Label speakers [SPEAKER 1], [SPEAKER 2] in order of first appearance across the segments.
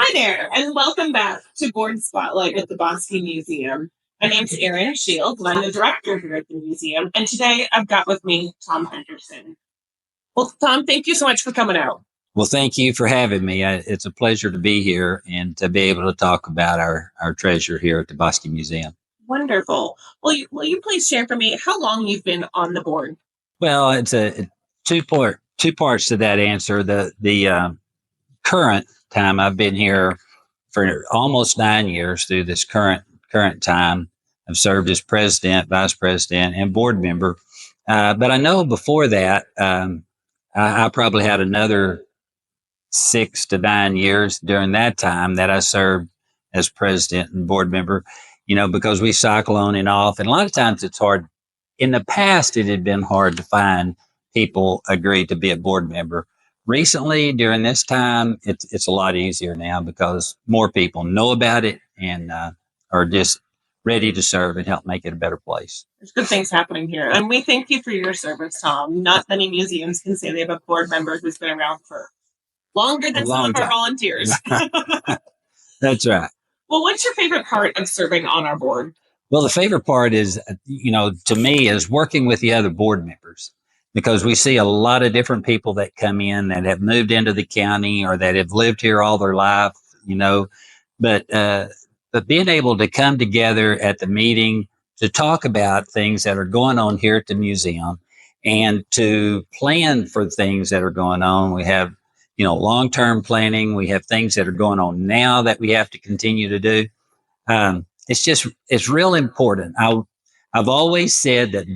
[SPEAKER 1] Hi there, and welcome back to Board Spotlight at the Bosque Museum. My name's Erin Shields, and I'm the director here at the museum. And today I've got with me Tom Henderson. Well, Tom, thank you so much for coming out.
[SPEAKER 2] Well, thank you for having me. It's a pleasure to be here and to be able to talk about our treasure here at the Bosque Museum.
[SPEAKER 1] Wonderful. Will you please share for me how long you've been on the board?
[SPEAKER 2] Well, it's a two parts to that answer. The current time I've been here for almost 9 years through this current time. I've served as president, vice president, and board member. But I know before that, I probably had another 6 to 9 years during that time that I served as president and board member, because we cycle on and off. And a lot of times it's hard. In the past, it had been hard to find people agree to be a board member. Recently, during this time, it's a lot easier now because more people know about it and are just ready to serve and help make it a better place.
[SPEAKER 1] There's good things happening here. And we thank you for your service, Tom. Not many museums can say they have a board member who's been around for longer than some of our volunteers.
[SPEAKER 2] That's right.
[SPEAKER 1] Well, what's your favorite part of serving on our board?
[SPEAKER 2] Well, the favorite part is, to me, is working with the other board members, because we see a lot of different people that come in that have moved into the county or that have lived here all their life, but being able to come together at the meeting to talk about things that are going on here at the museum and to plan for things that are going on. We have, long-term planning. We have things that are going on now that we have to continue to do. It's real important. I've always said that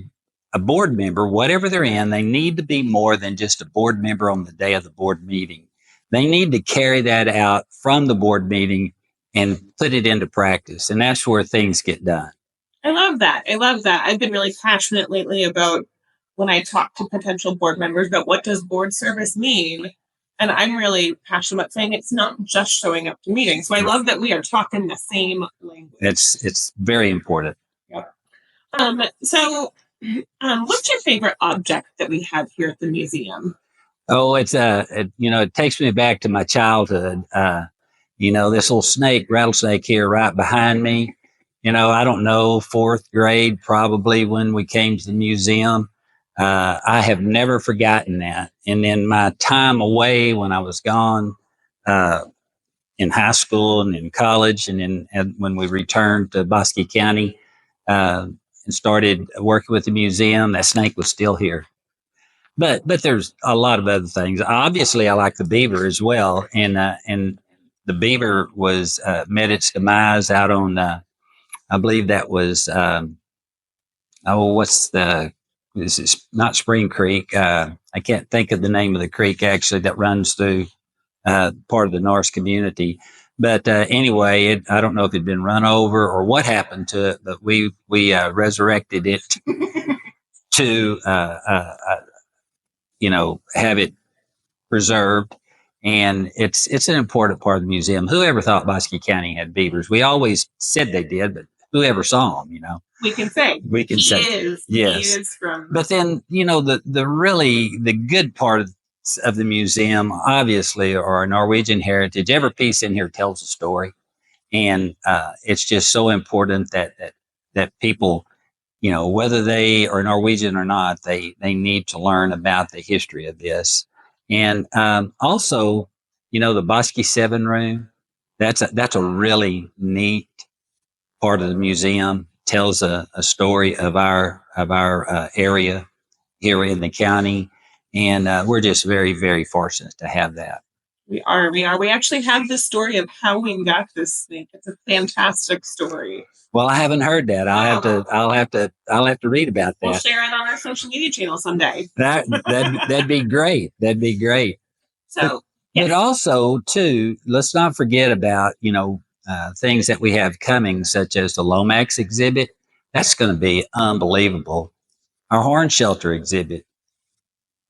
[SPEAKER 2] a board member, whatever they're in, they need to be more than just a board member on the day of the board meeting. They need to carry that out from the board meeting and put it into practice. And that's where things get done.
[SPEAKER 1] I love that. I've been really passionate lately about when I talk to potential board members about what does board service mean. And I'm really passionate about saying it's not just showing up to meetings. So I love that we are talking the same language.
[SPEAKER 2] It's very important.
[SPEAKER 1] Yep. So what's your favorite object that we have here at the museum?
[SPEAKER 2] Oh, it takes me back to my childhood. This little rattlesnake here right behind me. I don't know, 4th grade, probably, when we came to the museum. I have never forgotten that. And then my time away when I was gone, in high school and in college, and when we returned to Bosque County, and started working with the museum, that snake was still here. But there's a lot of other things. Obviously, I like the beaver as well, and the beaver was met its demise out on, I believe that was this is not Spring Creek. I can't think of the name of the creek actually that runs through part of the Norse community. But anyway, I don't know if it'd been run over or what happened to it, but we resurrected it to have it preserved. And it's an important part of the museum. Whoever thought Bosque County had beavers? We always said they did, but whoever saw them,
[SPEAKER 1] We can say.
[SPEAKER 2] Yes.
[SPEAKER 1] He is from.
[SPEAKER 2] But then, the good part of the museum, obviously, are our Norwegian heritage. Every piece in here tells a story. And it's just so important that people, whether they are Norwegian or not, they need to learn about the history of this. And also, the Bosque 7 room, that's a really neat part of the museum. Tells a story of our area here in the county, and we're just very, very fortunate to have that.
[SPEAKER 1] We are. We actually have the story of how we got this snake. It's a fantastic story.
[SPEAKER 2] Well, I haven't heard that. I'll have to read about that.
[SPEAKER 1] We'll share it on our social media channel someday.
[SPEAKER 2] That'd be great. That'd be great.
[SPEAKER 1] So,
[SPEAKER 2] but also too, let's not forget about things that we have coming, such as the Lomax exhibit. That's going to be unbelievable. Our horn shelter exhibit.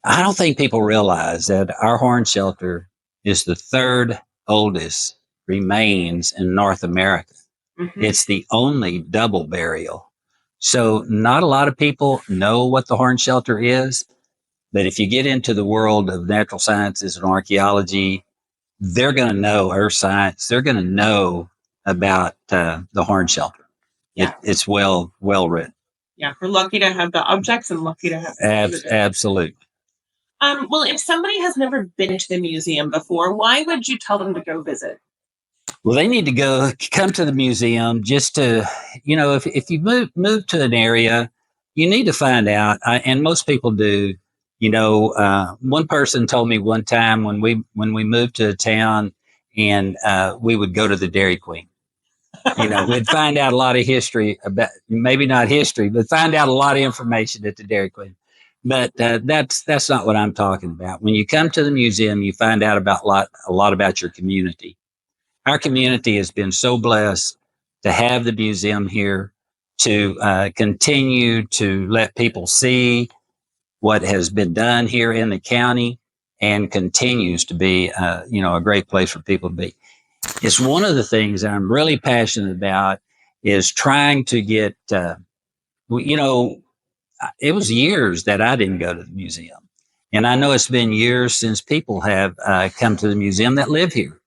[SPEAKER 2] I don't think people realize that our horn shelter is the 3rd oldest remains in North America. Mm-hmm. It's the only double burial. So not a lot of people know what the horn shelter is, but if you get into the world of natural sciences and archaeology, they're going to know earth science. They're going to know about the horn shelter.
[SPEAKER 1] Yeah.
[SPEAKER 2] It's well written.
[SPEAKER 1] Yeah, we're lucky to have the objects and lucky to have
[SPEAKER 2] Absolutely.
[SPEAKER 1] Well, if somebody has never been to the museum before, why would you tell them to go visit?
[SPEAKER 2] Well, they need to come to the museum just to, if you move to an area, you need to find out, and most people do. One person told me one time when we moved to a town, and we would go to the Dairy Queen. We'd find out a lot of history about, maybe not history, but find out a lot of information at the Dairy Queen. But that's not what I'm talking about. When you come to the museum, you find out about a lot about your community. Our community has been so blessed to have the museum here, to continue to let people see what has been done here in the county, and continues to be, a great place for people to be. It's one of the things that I'm really passionate about is trying to get, it was years that I didn't go to the museum. And I know it's been years since people have come to the museum that live here.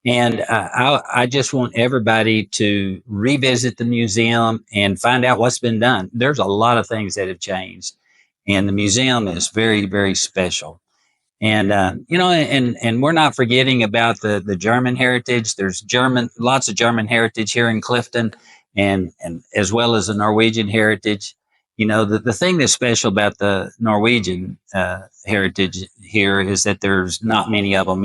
[SPEAKER 2] And I just want everybody to revisit the museum and find out what's been done. There's a lot of things that have changed, and the museum is very, very special. And and we're not forgetting about the German heritage. There's lots of German heritage here in Clifton, and as well as the Norwegian heritage. The thing that's special about the Norwegian heritage here is that there's not many of them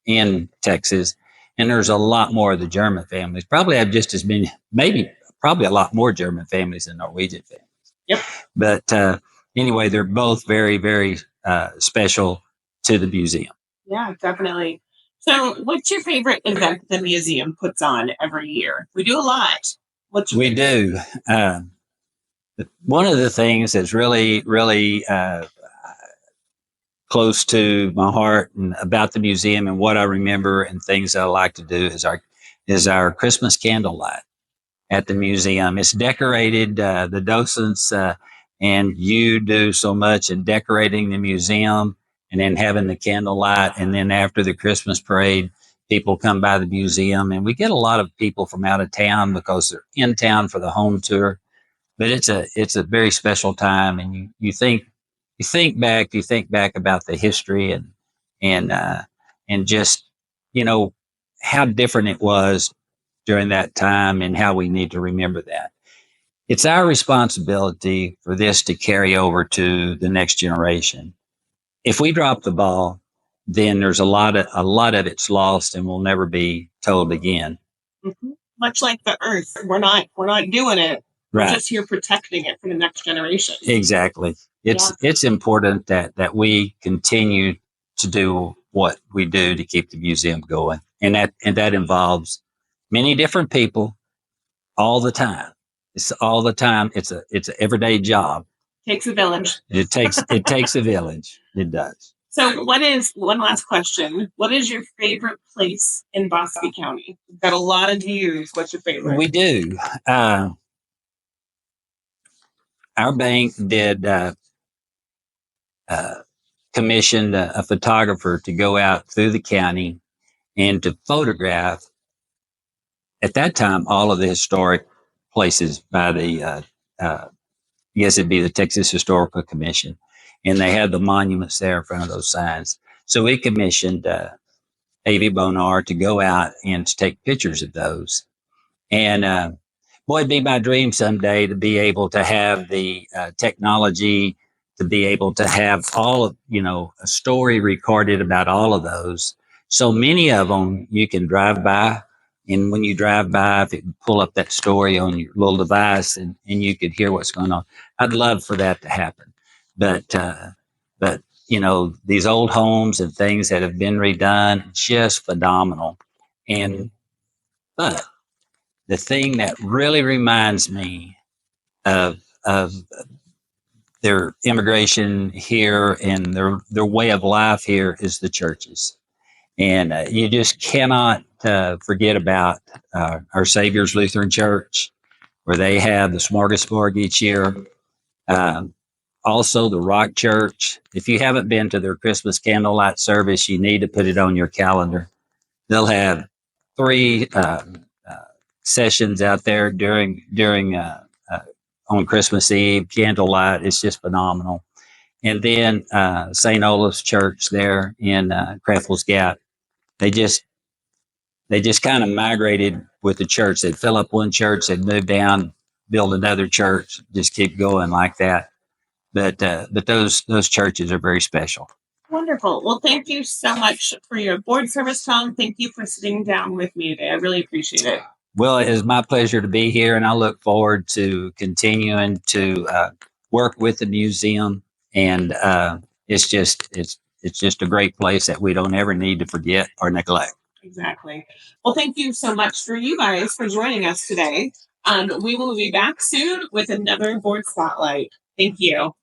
[SPEAKER 2] in Texas, and there's a lot more of the German families. Probably have just as many, maybe probably a lot more German families than Norwegian families.
[SPEAKER 1] Yep.
[SPEAKER 2] But anyway, they're both very, very special to the museum.
[SPEAKER 1] Yeah, definitely. So, what's your favorite event the museum puts on every year? We do a lot.
[SPEAKER 2] We do. One of the things that's really, really close to my heart and about the museum and what I remember and things that I like to do is our Christmas candlelight at the museum. It's decorated. The docents and you do so much in decorating the museum, and then having the candlelight, and then after the Christmas parade, people come by the museum, and we get a lot of people from out of town because they're in town for the home tour. But it's a very special time, and you think back about the history and just how different it was during that time, and how we need to remember that. It's our responsibility for this to carry over to the next generation. If we drop the ball, then there's a lot of it's lost and will never be told again.
[SPEAKER 1] Mm-hmm. Much like the earth, we're not doing it.
[SPEAKER 2] Right.
[SPEAKER 1] We're just here protecting it for the next generation.
[SPEAKER 2] Exactly. It's important that we continue to do what we do to keep the museum going, and that involves many different people all the time. It's all the time. It's an everyday job.
[SPEAKER 1] Takes a village.
[SPEAKER 2] It takes a village. It does.
[SPEAKER 1] So, one last question? What is your favorite place in Bosque County? We've got a lot of views. What's your favorite?
[SPEAKER 2] We do. Our bank did commissioned a photographer to go out through the county and to photograph, at that time, all of the historic places by the, I guess it'd be the Texas Historical Commission. And they had the monuments there in front of those signs. So we commissioned A.V. Bonar to go out and to take pictures of those. And boy, it'd be my dream someday to be able to have the technology, to be able to have all of, a story recorded about all of those. So many of them you can drive by. And when you drive by, if you pull up that story on your little device and you could hear what's going on, I'd love for that to happen. But these old homes and things that have been redone, just phenomenal. But the thing that really reminds me of their immigration here and their way of life here is the churches. And you just cannot forget about our Savior's Lutheran Church, where they have the smorgasbord each year. Also, the Rock Church. If you haven't been to their Christmas candlelight service, you need to put it on your calendar. They'll have three sessions out there during on Christmas Eve, candlelight. It's just phenomenal. And then St. Olaf's Church there in Creffel's Gap, they just kind of migrated with the church. They'd fill up one church, they'd move down, build another church, just keep going like that. But those churches are very special.
[SPEAKER 1] Wonderful. Well, thank you so much for your board service, Tom. Thank you for sitting down with me today. I really appreciate it.
[SPEAKER 2] Well, it is my pleasure to be here, and I look forward to continuing to work with the museum. And it's just a great place that we don't ever need to forget or neglect.
[SPEAKER 1] Exactly. Well, thank you so much for you guys for joining us today. We will be back soon with another board spotlight. Thank you.